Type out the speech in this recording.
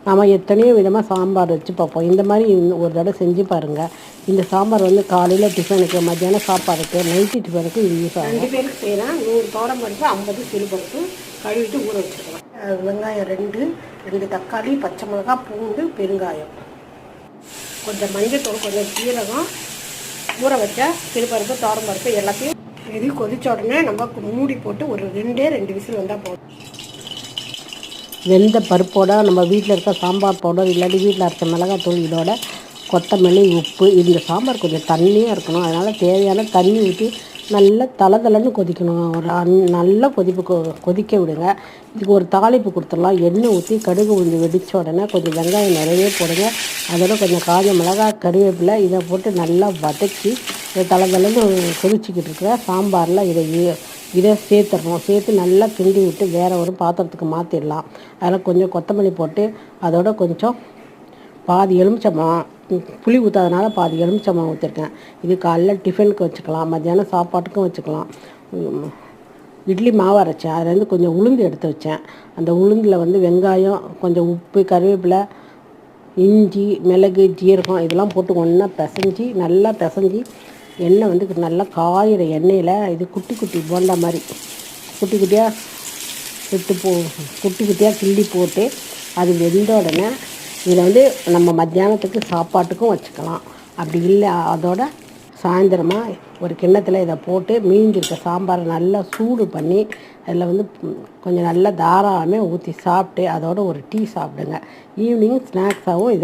நம்ம எத்தனையோ விதமாக சாம்பார் வச்சு பார்ப்போம். இந்த மாதிரி ஒரு தடவை செஞ்சு பாருங்கள். இந்த சாம்பார் வந்து காலையில் டிஃபனுக்கு, மத்தியானம் சாப்பாடுக்கு, நைட்டு டிஃபனுக்கு இது யூஸ் ஆகும். 2 பேருக்கு செய்யலாம். 100 துவரம்பருப்பு, 50 சிறுபருப்பு கழுவிட்டு ஊற வச்சுக்கலாம். வெங்காயம் 2 தக்காளி, பச்சை மிளகாய், பூண்டு, பெருங்காயம், கொஞ்சம் மஞ்சள், கொஞ்சம் சீரகம், ஊற வச்ச சிறுபருப்பு, துவரம்பருப்பு எல்லாத்தையும் இது கொதிச்ச உடனே நம்ம மூடி போட்டு ஒரு 2 விசில் வந்தால் போதும். வெந்த பருப்போட நம்ம வீட்டில் இருக்க சாம்பார் பவுடர் இல்லாட்டி வீட்டில் அரைச்ச மிளகாத்தூள், இதோட கொத்தமல்லி, உப்பு. இந்த சாம்பார் கொஞ்சம் தண்ணியாக இருக்கணும். அதனால் தேவையான தண்ணி ஊற்றி நல்லா தளதளன்னு கொதிக்கணும். ஒரு நல்ல கொதிக்க விடுங்க. இதுக்கு ஒரு தாளிப்பு கொடுத்துடலாம். எண்ணெய் ஊற்றி கடுகு உளுந்து வெடித்த உடனே கொஞ்சம் வெங்காயம் நிறைய போடுங்க. அதோட கொஞ்சம் காஞ்ச மிளகாய், கருவேப்பிலை இதை போட்டு நல்லா வதக்கி தளதளன்னு கொதிச்சிக்கிட்டு இருக்கிற சாம்பாரில் இதை சேர்த்துடணும். சேர்த்து நல்லா கிண்டி விட்டு வேறு ஒரு பாத்திரத்துக்கு மாற்றிடலாம். அதில் கொஞ்சம் கொத்தமல்லி போட்டு அதோட கொஞ்சம் பாதி எலுமிச்சம்பழம், புளி ஊற்றாதனால பாதி எலுமிச்சம்பழம் ஊற்றிருக்கேன். இது காலைல டிஃபனுக்கு வச்சுக்கலாம், மத்தியானம் சாப்பாட்டுக்கும் வச்சுக்கலாம். இட்லி மாவு அரைச்சேன், அதுலேருந்து கொஞ்சம் உளுந்து எடுத்து வச்சேன். அந்த உளுந்தில் வந்து வெங்காயம், கொஞ்சம் உப்பு, கருவேப்பிலை, இஞ்சி, மிளகு, ஜீரகம் இதெல்லாம் போட்டு ஒன்றா நல்லா பிசைஞ்சி எண்ணெய் வந்து நல்லா காயிற எண்ணெயில் இது குட்டி குட்டி போண்டா மாதிரி குட்டி குட்டியாக கிள்ளி போட்டு அது வெந்த உடனே இதை வந்து நம்ம மத்தியானத்துக்கு சாப்பாட்டுக்கும் வச்சுக்கலாம். அப்படி இல்லை அதோட சாயந்தரமாக ஒரு கிண்ணத்தில் இதை போட்டு மீந்திருக்க சாம்பாரை நல்லா சூடு பண்ணி அதில் வந்து கொஞ்சம் நல்லா தாராளமாக ஊற்றி சாப்பிட்டு அதோட ஒரு டீ சாப்பிடுங்க. ஈவினிங் ஸ்நாக்ஸாகவும் இதை